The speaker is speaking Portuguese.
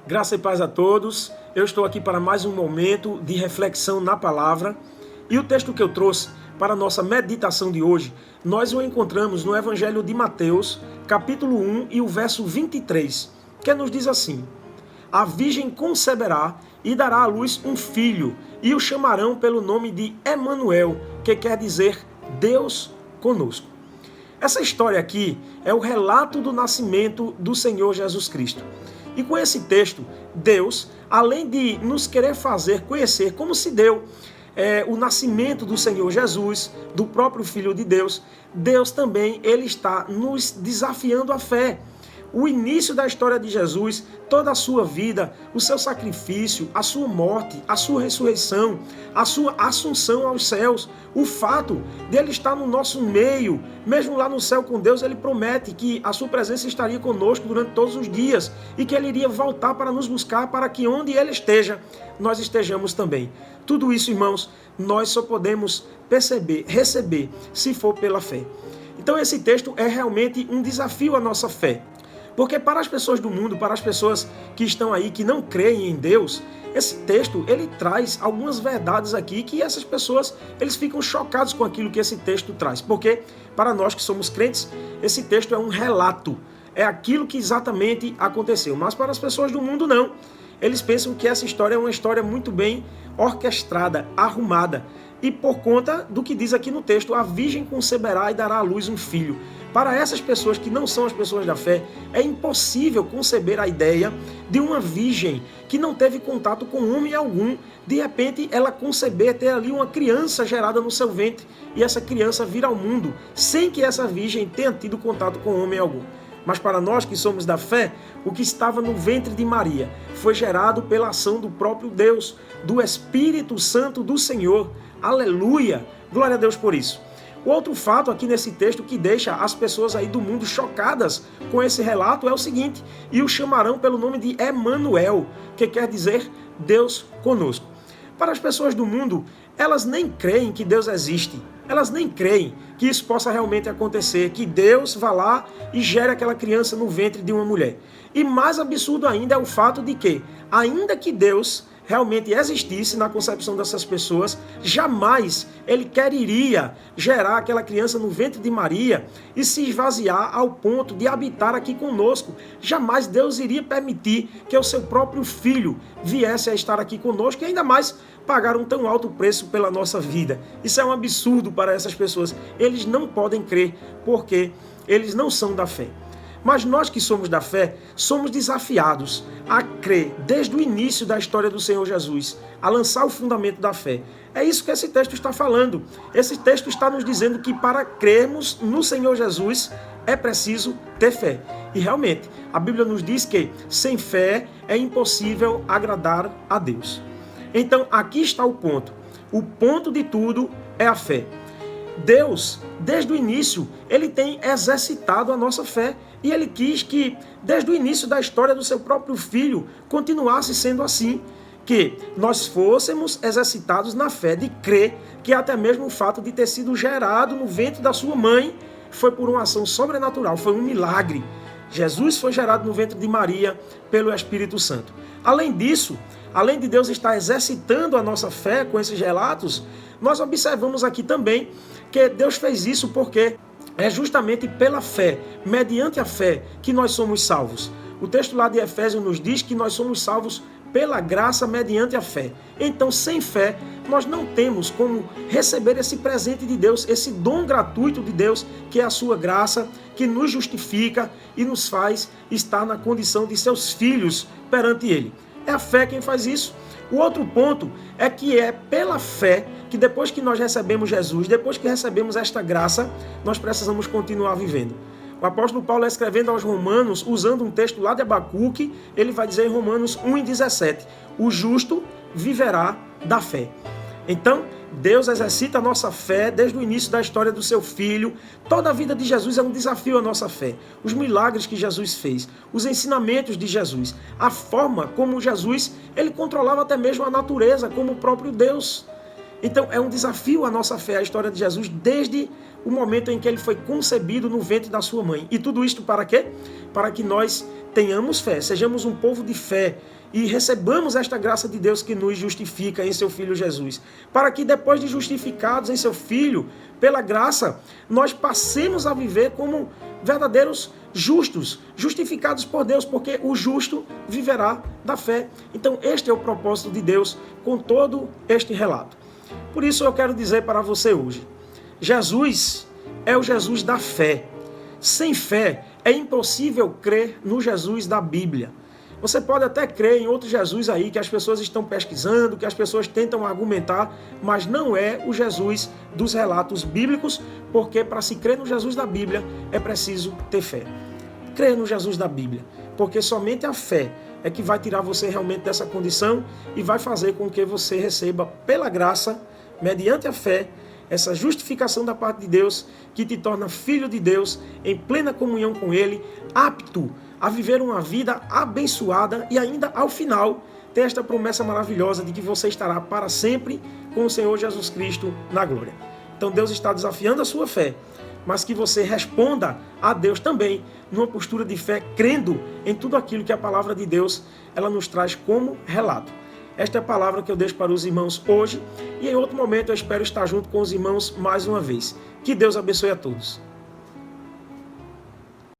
Graça e paz a todos. Eu estou aqui para mais um momento de reflexão na palavra. E o texto que eu trouxe para a nossa meditação de hoje, nós o encontramos no Evangelho de Mateus, capítulo 1 e o verso 23, que nos diz assim: A virgem conceberá e dará à luz um filho, e o chamarão pelo nome de Emanuel, que quer dizer Deus conosco. Essa história aqui é o relato do nascimento do Senhor Jesus Cristo. E com esse texto, Deus, além de nos querer fazer conhecer como se deu o nascimento do Senhor Jesus, do próprio Filho de Deus, Deus também ele está nos desafiando à fé. O início da história de Jesus, toda a sua vida, o seu sacrifício, a sua morte, a sua ressurreição, a sua assunção aos céus, o fato de ele estar no nosso meio, mesmo lá no céu com Deus, ele promete que a sua presença estaria conosco durante todos os dias e que ele iria voltar para nos buscar para que onde ele esteja, nós estejamos também. Tudo isso, irmãos, nós só podemos receber, se for pela fé. Então esse texto é realmente um desafio à nossa fé. Porque para as pessoas do mundo, para as pessoas que estão aí, que não creem em Deus, esse texto, ele traz algumas verdades aqui que essas pessoas, eles ficam chocados com aquilo que esse texto traz. Porque para nós que somos crentes, esse texto é um relato, é aquilo que exatamente aconteceu. Mas para as pessoas do mundo, não. Eles pensam que essa história é uma história muito bem orquestrada, arrumada. E por conta do que diz aqui no texto, a virgem conceberá e dará à luz um filho. Para essas pessoas que não são as pessoas da fé, é impossível conceber a ideia de uma virgem que não teve contato com homem algum, de repente ela conceber, ter ali uma criança gerada no seu ventre e essa criança vir ao mundo, sem que essa virgem tenha tido contato com homem algum. Mas para nós que somos da fé, o que estava no ventre de Maria foi gerado pela ação do próprio Deus, do Espírito Santo do Senhor. Aleluia! Glória a Deus por isso. O outro fato aqui nesse texto que deixa as pessoas aí do mundo chocadas com esse relato é o seguinte: e o chamarão pelo nome de Emanuel, que quer dizer Deus conosco. Para as pessoas do mundo, elas nem creem que Deus existe. Elas nem creem que isso possa realmente acontecer, que Deus vá lá e gere aquela criança no ventre de uma mulher. E mais absurdo ainda é o fato de que, ainda que Deus realmente existisse na concepção dessas pessoas, jamais ele quereria gerar aquela criança no ventre de Maria e se esvaziar ao ponto de habitar aqui conosco. Jamais Deus iria permitir que o seu próprio filho viesse a estar aqui conosco e ainda mais pagar um tão alto preço pela nossa vida. Isso é um absurdo para essas pessoas. Eles não podem crer porque eles não são da fé. Mas nós que somos da fé, somos desafiados a crer desde o início da história do Senhor Jesus, a lançar o fundamento da fé. É isso que esse texto está falando. Esse texto está nos dizendo que para crermos no Senhor Jesus é preciso ter fé. E realmente, a Bíblia nos diz que sem fé é impossível agradar a Deus. Então, aqui está o ponto. O ponto de tudo é a fé. Deus, desde o início, ele tem exercitado a nossa fé e ele quis que, desde o início da história do seu próprio filho, continuasse sendo assim, que nós fôssemos exercitados na fé de crer que até mesmo o fato de ter sido gerado no ventre da sua mãe foi por uma ação sobrenatural, foi um milagre. Jesus foi gerado no ventre de Maria pelo Espírito Santo. Além disso, além de Deus estar exercitando a nossa fé com esses relatos, nós observamos aqui também que Deus fez isso porque é justamente pela fé, mediante a fé, que nós somos salvos. O texto lá de Efésios nos diz que nós somos salvos pela graça mediante a fé. Então, sem fé, nós não temos como receber esse presente de Deus, esse dom gratuito de Deus, que é a sua graça, que nos justifica e nos faz estar na condição de seus filhos perante Ele. É a fé quem faz isso. O outro ponto é que é pela fé que depois que nós recebemos Jesus, depois que recebemos esta graça, nós precisamos continuar vivendo. O apóstolo Paulo, escrevendo aos Romanos, usando um texto lá de Abacuque, ele vai dizer em Romanos 1:17, o justo viverá da fé. Então, Deus exercita a nossa fé desde o início da história do seu Filho. Toda a vida de Jesus é um desafio à nossa fé. Os milagres que Jesus fez, os ensinamentos de Jesus, a forma como Jesus, ele controlava até mesmo a natureza, como o próprio Deus. Então, é um desafio à nossa fé, a história de Jesus, desde o momento em que ele foi concebido no ventre da sua mãe. E tudo isto para quê? Para que nós tenhamos fé, sejamos um povo de fé e recebamos esta graça de Deus que nos justifica em seu Filho Jesus. Para que depois de justificados em seu Filho, pela graça, nós passemos a viver como verdadeiros justos, justificados por Deus, porque o justo viverá da fé. Então este é o propósito de Deus com todo este relato. Por isso eu quero dizer para você hoje, Jesus é o Jesus da fé. Sem fé é impossível crer no Jesus da Bíblia. Você pode até crer em outro Jesus aí que as pessoas estão pesquisando, que as pessoas tentam argumentar, mas não é o Jesus dos relatos bíblicos, porque para se crer no Jesus da Bíblia é preciso ter fé. Crer no Jesus da Bíblia, porque somente a fé é que vai tirar você realmente dessa condição e vai fazer com que você receba pela graça, mediante a fé, essa justificação da parte de Deus, que te torna filho de Deus, em plena comunhão com Ele, apto a viver uma vida abençoada e ainda ao final ter esta promessa maravilhosa de que você estará para sempre com o Senhor Jesus Cristo na glória. Então Deus está desafiando a sua fé, mas que você responda a Deus também numa postura de fé, crendo em tudo aquilo que a palavra de Deus ela nos traz como relato. Esta é a palavra que eu deixo para os irmãos hoje e em outro momento eu espero estar junto com os irmãos mais uma vez. Que Deus abençoe a todos.